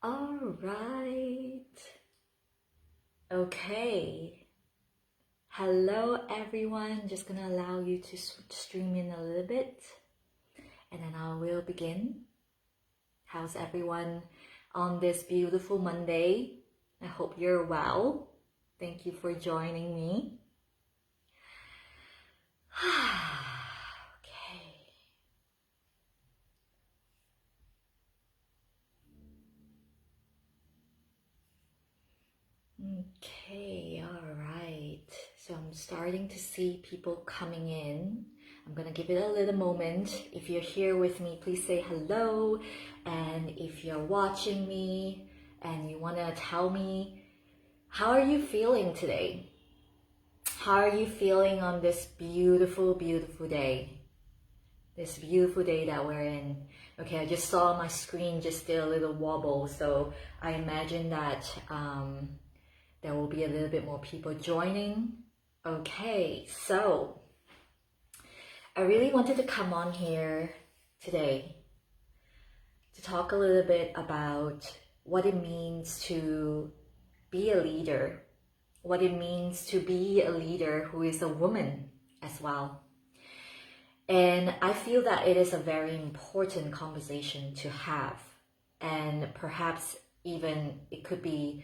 All right. Okay. Hello, everyone. Just gonna allow you to stream in a little bit, and then I will begin. How's everyone on this beautiful Monday? I hope you're well. Thank you for joining me. Okay, all right. So I'm starting to see people coming in. I'm gonna give it a little moment. If you're here with me, please say hello. And if you're watching me and you wanna tell me, how are you feeling today? How are you feeling on this beautiful, beautiful day? This beautiful day that we're in. Okay, I just saw my screen just did a little wobble, so I imagine that there will be a little bit more people joining. Okay, so I really wanted to come on here today to talk a little bit about what it means to be a leader, what it means to be a leader who is a woman as well. And I feel that it is a very important conversation to have, and perhaps even it could be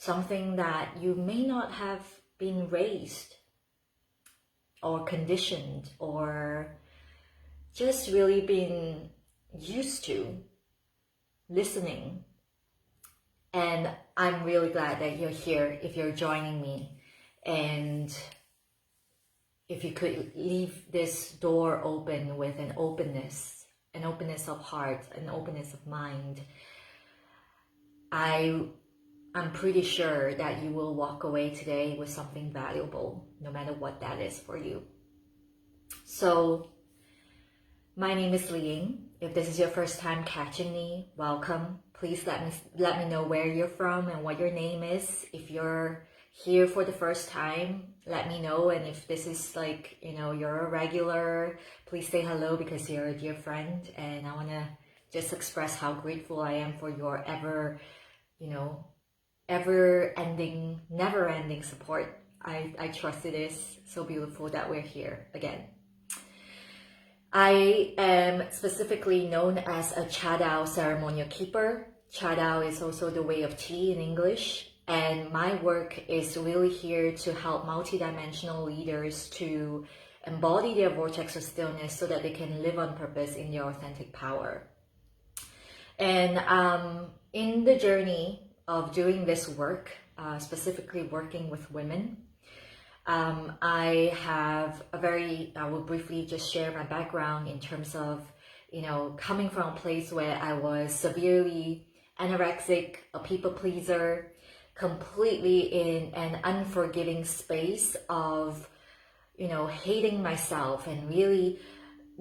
something that you may not have been raised or conditioned or just really been used to listening. And I'm really glad that you're here, if you're joining me. And if you could leave this door open with an openness of heart, an openness of mind, I'm pretty sure that you will walk away today with something valuable, no matter what that is for you. So, my name is Li Ying. If this is your first time catching me, welcome. Please let me know where you're from and what your name is. If you're here for the first time, let me know. And if this is like, you're a regular, please say hello because you're a dear friend. And I want to just express how grateful I am for your ever-ending, never-ending support. I trust it is so beautiful that we're here again. I am specifically known as a Cha Dao ceremonial keeper. Cha Dao is also the way of tea in English. And my work is really here to help multidimensional leaders to embody their vortex of stillness so that they can live on purpose in their authentic power. And in the journey of doing this work, specifically working with women, I will briefly just share my background in terms of, coming from a place where I was severely anorexic, a people pleaser, completely in an unforgiving space of, hating myself and really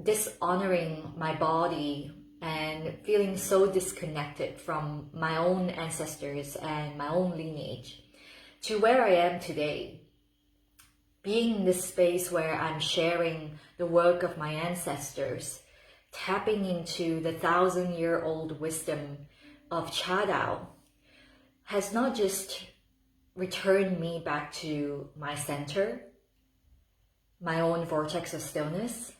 dishonoring my body and feeling so disconnected from my own ancestors and my own lineage, to where I am today. Being in this space where I'm sharing the work of my ancestors, tapping into the 1,000-year-old wisdom of Cha Dao, has not just returned me back to my center, my own vortex of stillness,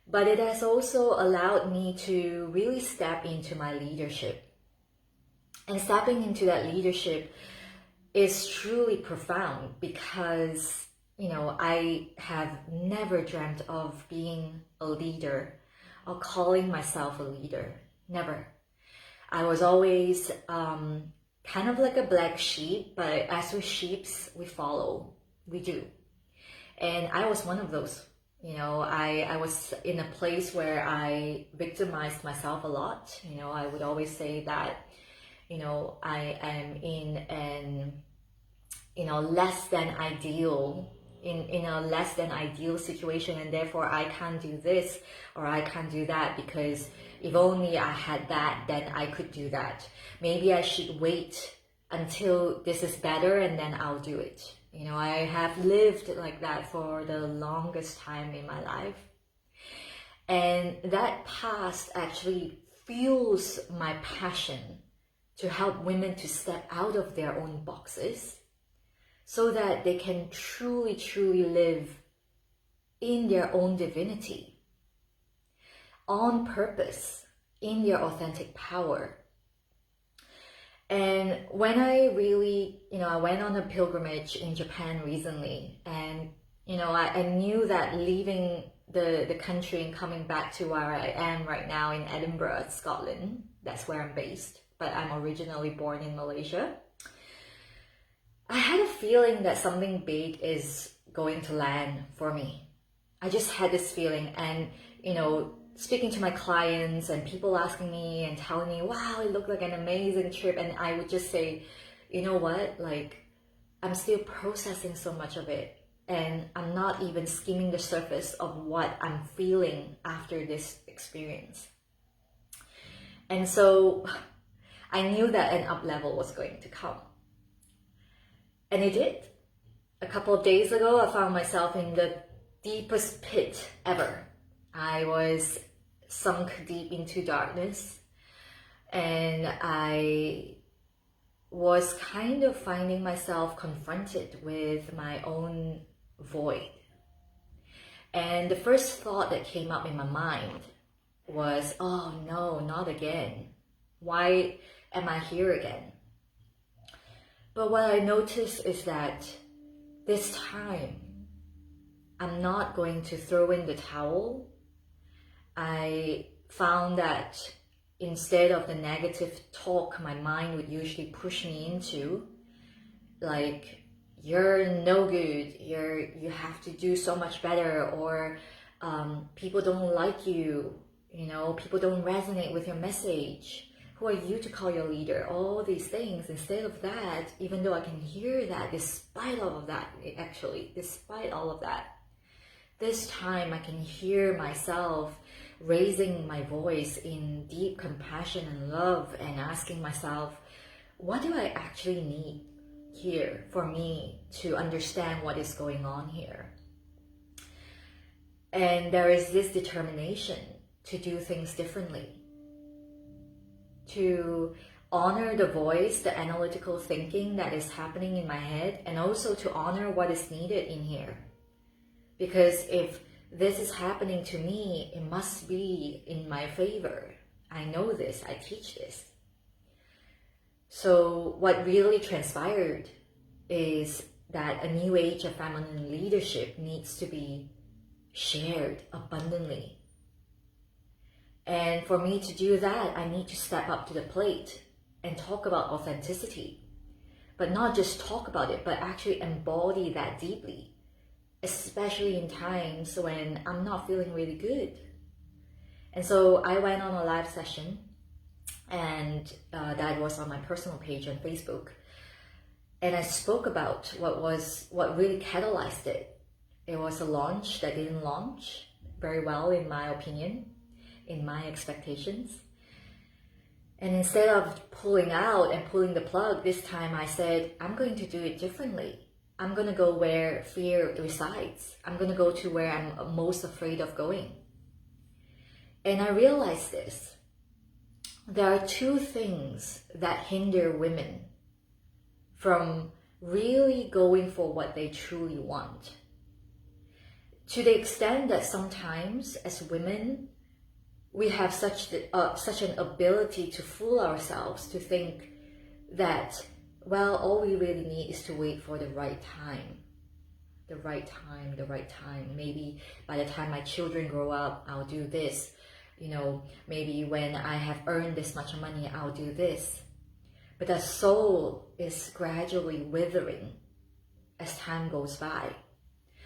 but it has also allowed me to really step into my leadership. And stepping into that leadership is truly profound because, I have never dreamt of being a leader or calling myself a leader. Never. I was always kind of like a black sheep, but as with sheeps, we follow. We do. And I was one of those. I was in a place where I victimized myself a lot. I would always say that, I am in an, less than ideal, in a less than ideal situation, and therefore I can't do this or I can't do that because if only I had that, then I could do that. Maybe I should wait until this is better and then I'll do it. I have lived like that for the longest time in my life. And that past actually fuels my passion to help women to step out of their own boxes so that they can truly, truly live in their own divinity, on purpose, in their authentic power. And when I really, I went on a pilgrimage in Japan recently, and, I knew that leaving the country and coming back to where I am right now in Edinburgh, Scotland, that's where I'm based, but I'm originally born in Malaysia. I had a feeling that something big is going to land for me. I just had this feeling, and, speaking to my clients and people asking me and telling me, wow, it looked like an amazing trip. And I would just say, you know what, I'm still processing so much of it. And I'm not even skimming the surface of what I'm feeling after this experience. And so I knew that an up level was going to come. And it did. A couple of days ago, I found myself in the deepest pit ever. I was sunk deep into darkness, and I was kind of finding myself confronted with my own void. And the first thought that came up in my mind was, oh no, not again. Why am I here again? But what I noticed is that this time, I'm not going to throw in the towel. I found that instead of the negative talk my mind would usually push me into, like, you're no good, you have to do so much better, or people don't like you, people don't resonate with your message. Who are you to call your leader? All these things. Instead of that, even though I can hear that, despite all of that, this time I can hear myself raising my voice in deep compassion and love and asking myself, what do I actually need here for me to understand what is going on here? And there is this determination to do things differently, to honor the voice, the analytical thinking that is happening in my head, and also to honor what is needed in here. Because if this is happening to me, it must be in my favor. I know this, I teach this. So what really transpired is that a new age of feminine leadership needs to be shared abundantly. And for me to do that, I need to step up to the plate and talk about authenticity. But not just talk about it, but actually embody that deeply. Especially in times when I'm not feeling really good. And so I went on a live session, and that was on my personal page on Facebook. And I spoke about what really catalyzed it. It was a launch that didn't launch very well, in my opinion, in my expectations. And instead of pulling out and pulling the plug, this time I said, I'm going to do it differently. I'm going to go where fear resides. I'm going to go to where I'm most afraid of going. And I realized this. There are two things that hinder women from really going for what they truly want. To the extent that sometimes as women, we have such an ability to fool ourselves to think that, well, all we really need is to wait for the right time. The right time. Maybe by the time my children grow up, I'll do this. Maybe when I have earned this much money, I'll do this. But the soul is gradually withering as time goes by.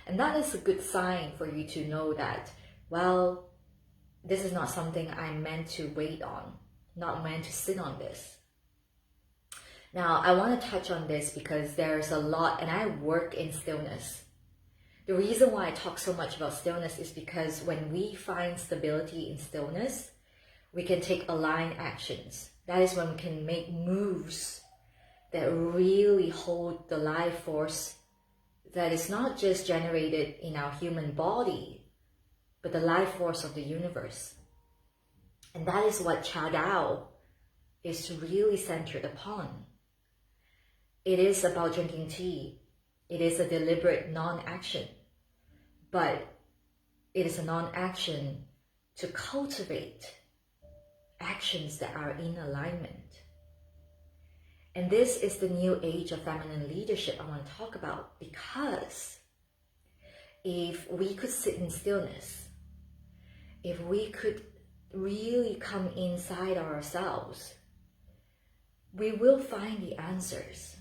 And that is a good sign for you to know that, well, this is not something I'm meant to wait on, not meant to sit on this. Now, I want to touch on this because there's a lot, and I work in stillness. The reason why I talk so much about stillness is because when we find stability in stillness, we can take aligned actions. That is when we can make moves that really hold the life force that is not just generated in our human body, but the life force of the universe. And that is what Cha Dao is really centered upon. It is about drinking tea. It is a deliberate non-action, but it is a non-action to cultivate actions that are in alignment. And this is the new age of feminine leadership I want to talk about, because if we could sit in stillness, if we could really come inside ourselves, we will find the answers.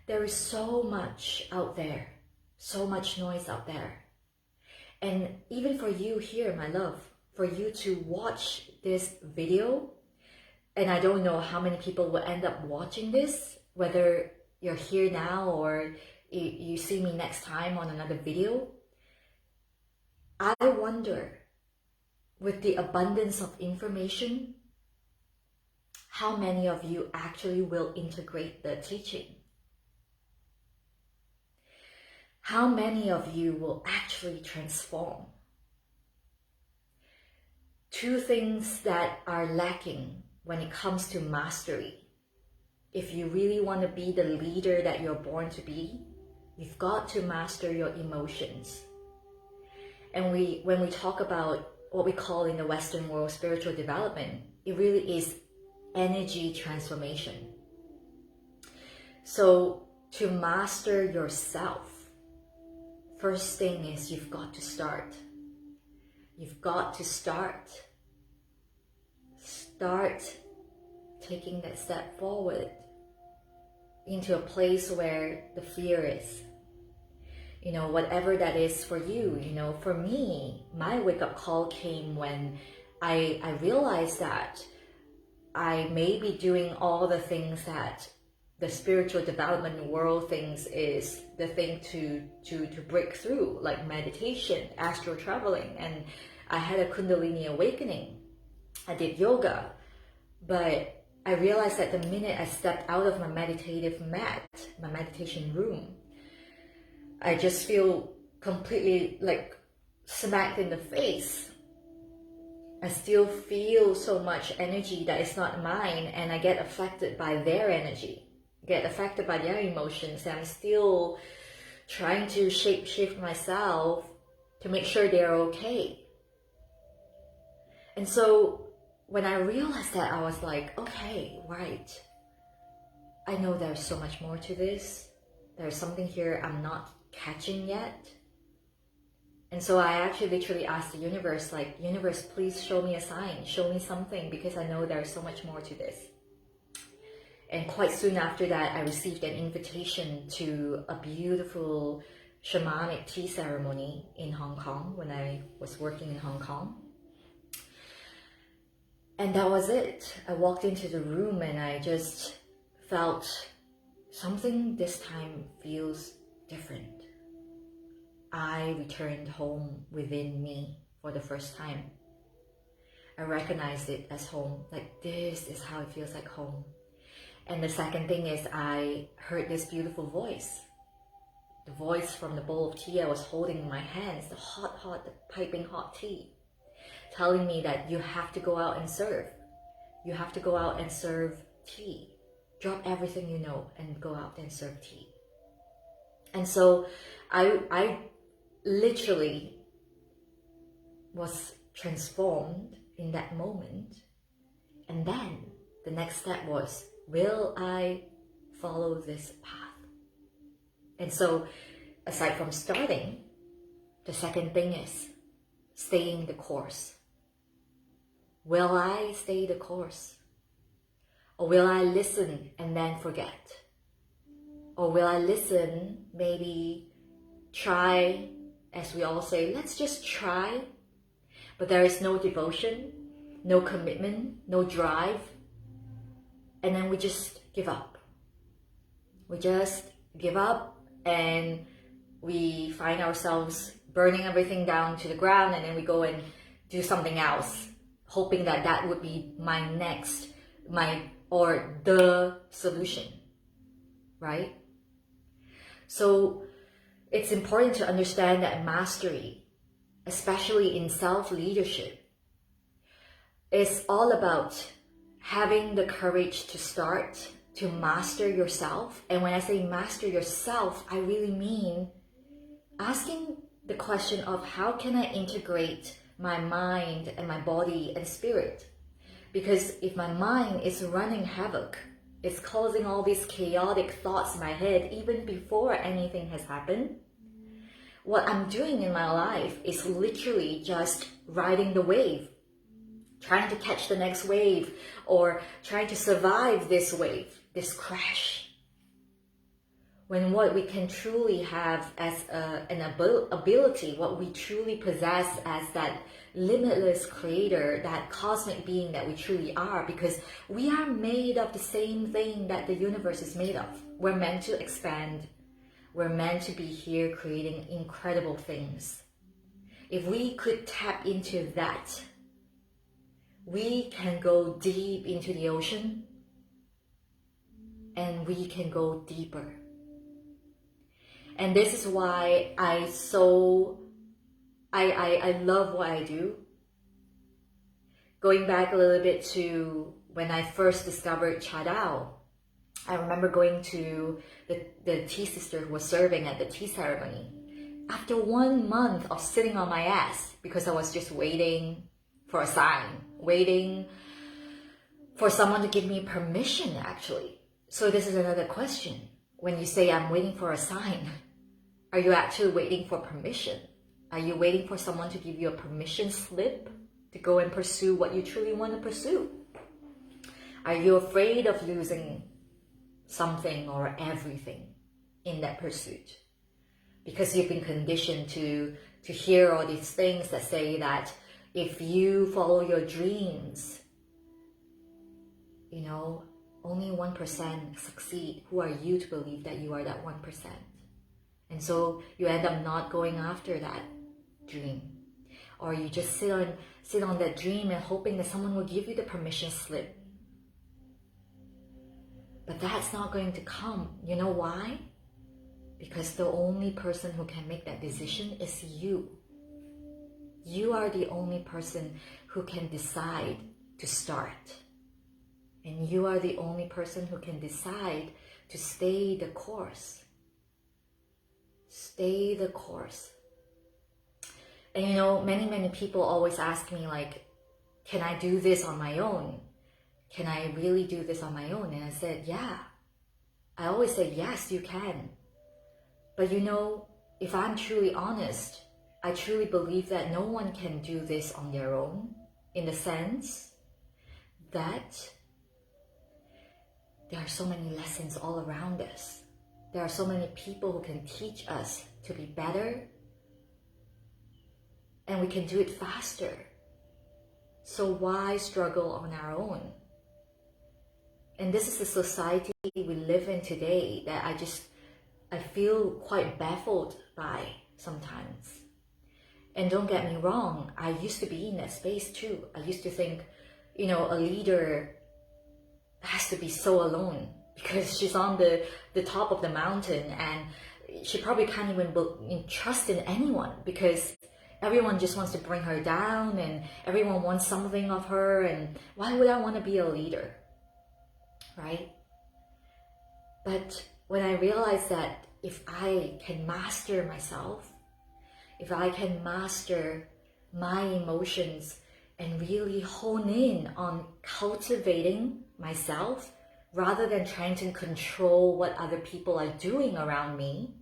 There is so much out there, so much noise out there. And even for you here, my love, for you to watch this video, and I don't know how many people will end up watching this, whether you're here now or you see me next time on another video. I wonder, with the abundance of information, how many of you actually will integrate the teaching? How many of you will actually transform? Two things that are lacking when it comes to mastery. If you really want to be the leader that you're born to be, you've got to master your emotions. And when we talk about what we call in the Western world spiritual development, it really is energy transformation. So to master yourself, first thing is you've got to start. You've got to start taking that step forward into a place where the fear is. You know, whatever that is for you. You know, for me, my wake-up call came when I realized that I may be doing all the things that the spiritual development world thinks is the thing to break through, like meditation, astral traveling, and I had a Kundalini awakening. I did yoga, but I realized that the minute I stepped out of my meditative mat, my meditation room, I just feel completely like smacked in the face. I still feel so much energy that is not mine, and I get affected by their energy, get affected by their emotions, and I'm still trying to shape myself to make sure they're okay. And so when I realized that, I was like, okay, right. I know there's so much more to this. There's something here I'm not catching yet. And so I actually literally asked the universe, like, universe, please show me a sign, show me something, because I know there's so much more to this. And quite soon after that, I received an invitation to a beautiful shamanic tea ceremony in Hong Kong when I was working in Hong Kong. And that was it. I walked into the room and I just felt something this time feels different. I returned home within me for the first time. I recognized it as home, like this is how it feels like home. And the second thing is I heard this beautiful voice. The voice from the bowl of tea I was holding in my hands, the hot, the piping hot tea, telling me that you have to go out and serve. You have to go out and serve tea. Drop everything you know and go out and serve tea. And so I literally was transformed in that moment. And then the next step was, will I follow this path? And so aside from starting, the second thing is staying the course. Will I stay the course? Or will I listen and then forget? Or will I listen, maybe try, as we all say, let's just try, but there is no devotion, no commitment, no drive, and then we just give up. We just give up and we find ourselves burning everything down to the ground, and then we go and do something else, hoping that that would be the solution, right? So it's important to understand that mastery, especially in self-leadership, is all about having the courage to start, to master yourself. And when I say master yourself, I really mean asking the question of how can I integrate my mind and my body and spirit? Because if my mind is running havoc, it's causing all these chaotic thoughts in my head even before anything has happened, what I'm doing in my life is literally just riding the wave, trying to catch the next wave or trying to survive this wave, this crash. When what we can truly have as an ability, what we truly possess as that limitless creator, that cosmic being that we truly are, because we are made of the same thing that the universe is made of. We're meant to expand. We're meant to be here creating incredible things. If we could tap into that, we can go deep into the ocean and we can go deeper. And this is why I love what I do. Going back a little bit to when I first discovered Cha Dao, I remember going to the tea sister who was serving at the tea ceremony. After 1 month of sitting on my ass, because I was just waiting for a sign, waiting for someone to give me permission, actually. So this is another question. When you say I'm waiting for a sign, are you actually waiting for permission? Are you waiting for someone to give you a permission slip to go and pursue what you truly want to pursue? Are you afraid of losing something or everything in that pursuit? Because you've been conditioned to hear all these things that say that if you follow your dreams, only 1% succeed. Who are you to believe that you are that 1%? And so you end up not going after that dream. Or you just sit on that dream and hoping that someone will give you the permission slip. But that's not going to come. You know why? Because the only person who can make that decision is you. You are the only person who can decide to start. And you are the only person who can decide to stay the course. Stay the course. And many people always ask me like, can I do this on my own? Can I really do this on my own? And I said, yeah. I always say, yes, you can. But if I'm truly honest, I truly believe that no one can do this on their own, in the sense that there are so many lessons all around us. There are so many people who can teach us to be better, and we can do it faster. So why struggle on our own? And this is the society we live in today that I feel quite baffled by sometimes. And don't get me wrong, I used to be in that space too. I used to think, a leader has to be so alone because she's on the top of the mountain and she probably can't even trust in anyone because everyone just wants to bring her down and everyone wants something of her, and why would I want to be a leader, right? But when I realized that if I can master myself, if I can master my emotions and really hone in on cultivating myself rather than trying to control what other people are doing around me,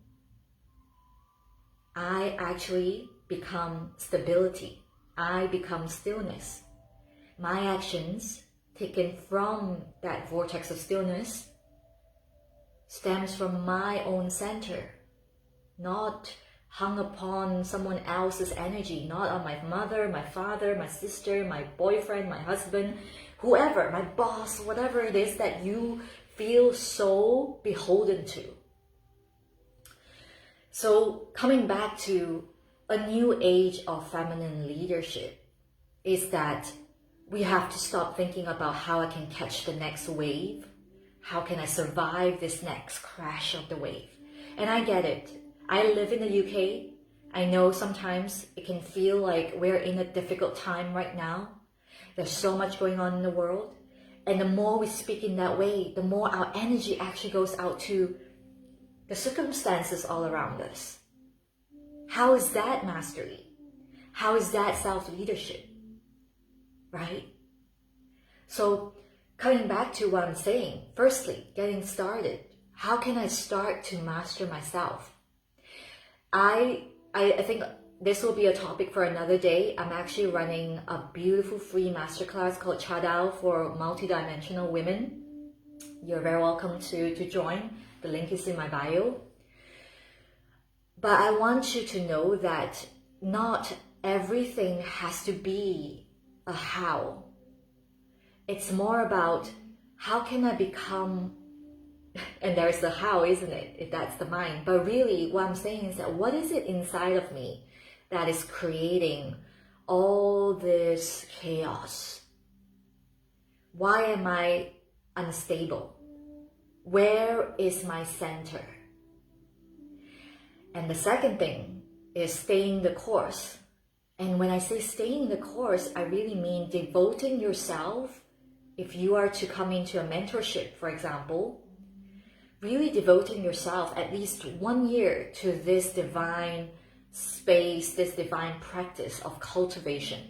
I actually become stability. I become stillness. My actions taken from that vortex of stillness stems from my own center, not hung upon someone else's energy, not on my mother, my father, my sister, my boyfriend, my husband, whoever, my boss, whatever it is that you feel so beholden to. So coming back to a new age of feminine leadership is that we have to stop thinking about how I can catch the next wave. How can I survive this next crash of the wave? And I get it. I live in the UK. I know sometimes it can feel like we're in a difficult time right now. There's so much going on in the world. And the more we speak in that way, the more our energy actually goes out to the circumstances all around us. How is that mastery? How is that self-leadership? Right? So coming back to what I'm saying, firstly, getting started. How can I start to master myself? I think this will be a topic for another day. I'm actually running a beautiful free masterclass called Chadao for multidimensional women. You're very welcome to join. The link is in my bio. But I want you to know that not everything has to be a how. It's more about how can I become, and there's the how, isn't it? If that's the mind. But really what I'm saying is that what is it inside of me that is creating all this chaos? Why am I unstable? Where is my center? And the second thing is staying the course. And when I say staying the course, I really mean devoting yourself. If you are to come into a mentorship, for example, really devoting yourself at least 1 year to this divine space, this divine practice of cultivation.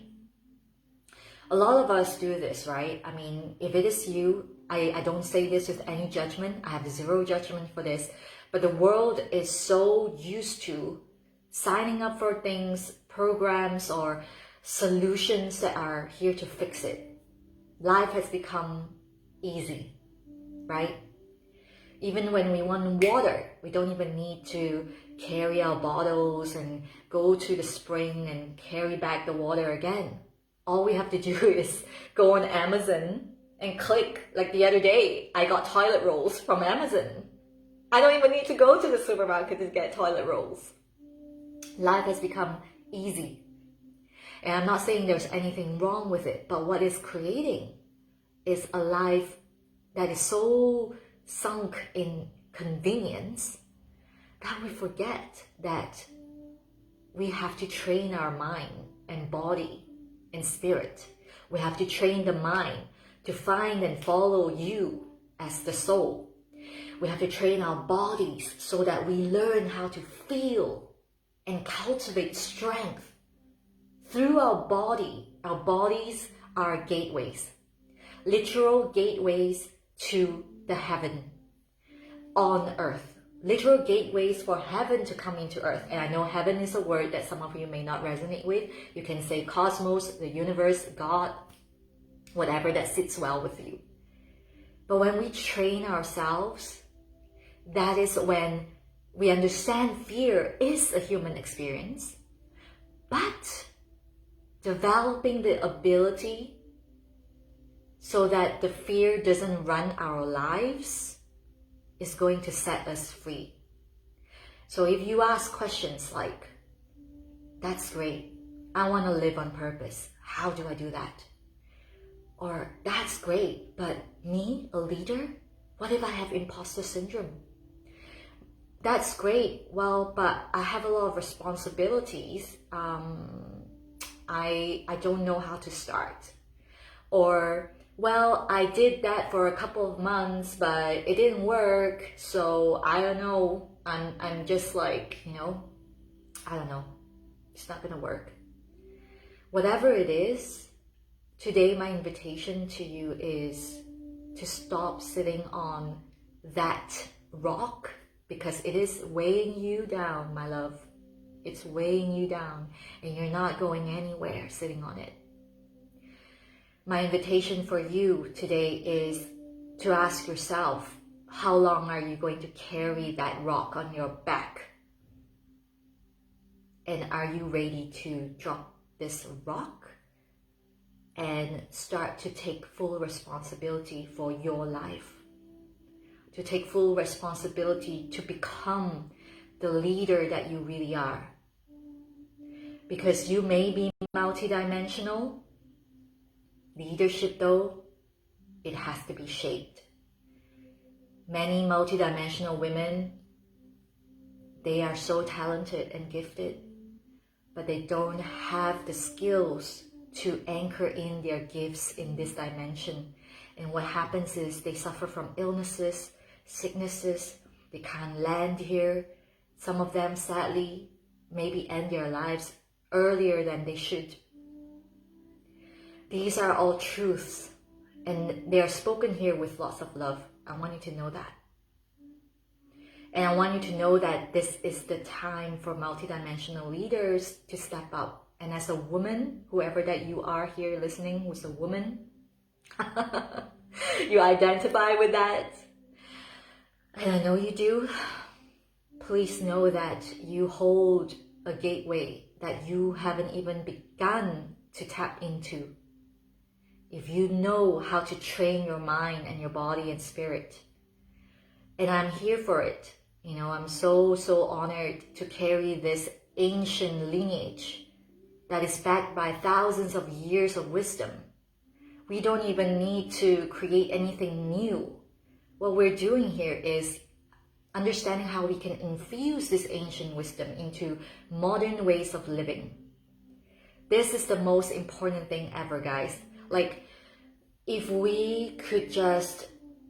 A lot of us do this, right? I mean, if it is you, I don't say this with any judgment. I have zero judgment for this. But the world is so used to signing up for things, programs, or solutions that are here to fix it. Life has become easy, right? Even when we want water, we don't even need to carry our bottles and go to the spring and carry back the water again. All we have to do is go on Amazon and click. Like the other day, I got toilet rolls from Amazon. I don't even need to go to the supermarket to get toilet rolls. Life has become easy. And I'm not saying there's anything wrong with it, but what it's creating is a life that is so sunk in convenience that we forget that we have to train our mind and body and spirit. We have to train the mind to find and follow you as the soul. We have to train our bodies so that we learn how to feel and cultivate strength through our body. Our bodies are gateways, literal gateways to the heaven on earth. Literal gateways for heaven to come into earth. And I know heaven is a word that some of you may not resonate with. You can say cosmos, the universe, God, whatever that sits well with you. But when we train ourselves, that is when we understand fear is a human experience, but developing the ability so that the fear doesn't run our lives is going to set us free. So if you ask questions like, that's great, I want to live on purpose, how do I do that? Or that's great, but me, a leader, what if I have imposter syndrome? That's great, well, but I have a lot of responsibilities. I don't know how to start. Or, well, I did that for a couple of months, but it didn't work, so I don't know. I'm just like, I don't know. It's not gonna work. Whatever it is, today my invitation to you is to stop sitting on that rock, because it is weighing you down, my love. It's weighing you down, and you're not going anywhere sitting on it. My invitation for you today is to ask yourself, how long are you going to carry that rock on your back? And are you ready to drop this rock and start to take full responsibility for your life? To take full responsibility to become the leader that you really are. Because you may be multidimensional. Leadership, though, it has to be shaped. Many multidimensional women, they are so talented and gifted, but they don't have the skills to anchor in their gifts in this dimension And what happens is they suffer from illnesses, sicknesses, they can't land here. Some of them, sadly, maybe end their lives earlier than they should. These are all truths, and they are spoken here with lots of love. I want you to know that. And I want you to know that this is the time for multidimensional leaders to step up. And as a woman, whoever that you are here listening who's a woman, you identify with that, and I know you do, please know that you hold a gateway that you haven't even begun to tap into. If you know how to train your mind and your body and spirit, and I'm here for it. You know, I'm so honored to carry this ancient lineage that is backed by thousands of years of wisdom. We don't even need to create anything new. What we're doing here is understanding how we can infuse this ancient wisdom into modern ways of living. This is the most important thing ever, guys. Like, if we could just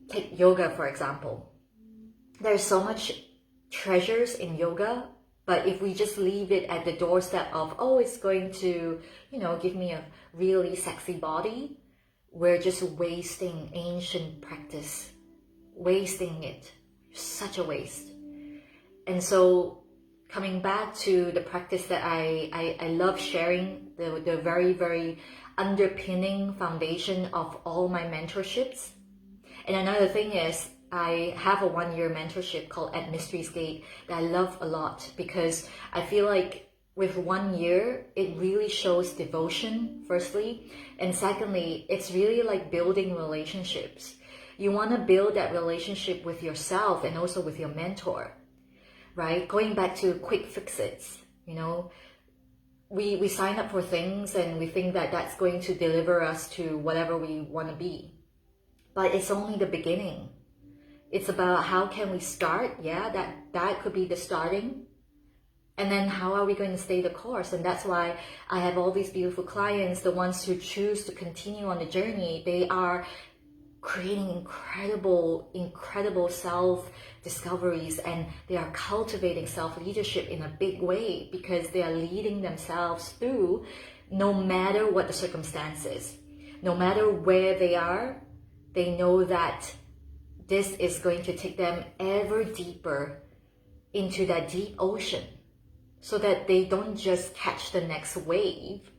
take yoga, for example. There's so much treasures in yoga, but if we just leave it at the doorstep of, oh, it's going to, you know, give me a really sexy body, we're just wasting ancient practice, wasting it. Such a waste. And so coming back to the practice that I love sharing, the very, very underpinning foundation of all my mentorships. And another thing is, I have a 1-year mentorship called At Mystery's Gate that I love a lot, because I feel like with 1 year, it really shows devotion, firstly. And secondly, it's really like building relationships. You want to build that relationship with yourself and also with your mentor, right? Going back to quick fixes, you know, we sign up for things and we think that that's going to deliver us to whatever we want to be. But it's only the beginning. It's about how can we start? Yeah, that could be the starting. And then how are we going to stay the course? And that's why I have all these beautiful clients, the ones who choose to continue on the journey. They are creating incredible self-discoveries, and they are cultivating self-leadership in a big way because they are leading themselves through no matter what the circumstances. No matter where they are, they know that this is going to take them ever deeper into that deep ocean so that they don't just catch the next wave,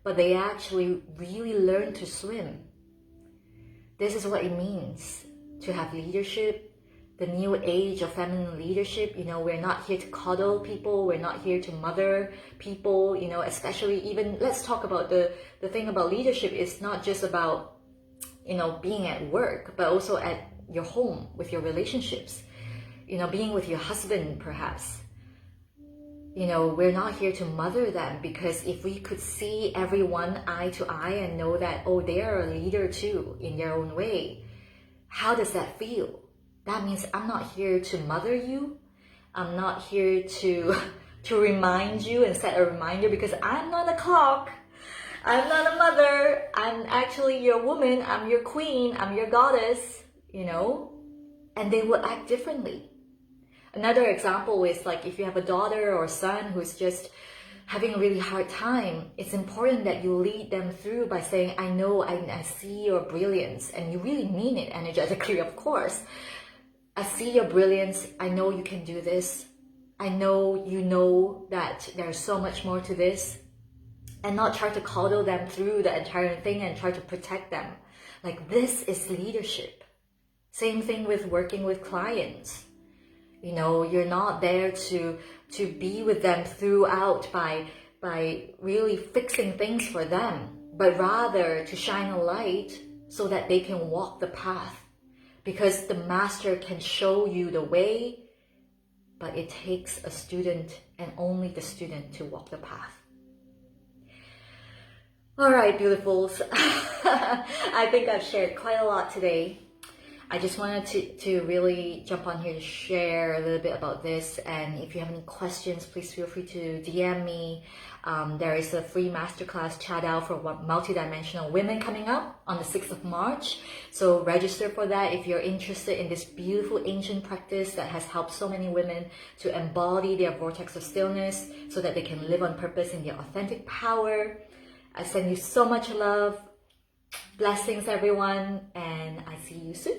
but they actually really learn to swim. This is what it means to have leadership, the new age of feminine leadership. You know, we're not here to coddle people. We're not here to mother people, you know, especially even, let's talk about the thing about leadership is not just about, you know, being at work, but also at your home with your relationships, you know, being with your husband, perhaps. You know, we're not here to mother them, because if we could see everyone eye to eye and know that, oh, they are a leader too in their own way, how does that feel? That means I'm not here to mother you. I'm not here to remind you and set a reminder, because I'm not a clock. I'm not a mother. I'm actually your woman. I'm your queen. I'm your goddess, you know, and they will act differently. Another example is like if you have a daughter or son who's just having a really hard time, it's important that you lead them through by saying, I know, I see your brilliance, and you really mean it energetically, of course. I see your brilliance. I know you can do this. I know you know that there's so much more to this, and not try to coddle them through the entire thing and try to protect them. Like, this is leadership. Same thing with working with clients. You know, you're not there to be with them throughout by really fixing things for them, but rather to shine a light so that they can walk the path. Because the master can show you the way, but it takes a student and only the student to walk the path. All right, beautifuls. I think I've shared quite a lot today. I just wanted to really jump on here to share a little bit about this. And if you have any questions, please feel free to DM me. There is a free masterclass Cha Dao for multidimensional women coming up on the 6th of March. So register for that if you're interested in this beautiful ancient practice that has helped so many women to embody their vortex of stillness so that they can live on purpose in their authentic power. I send you so much love. Blessings, everyone, and I see you soon.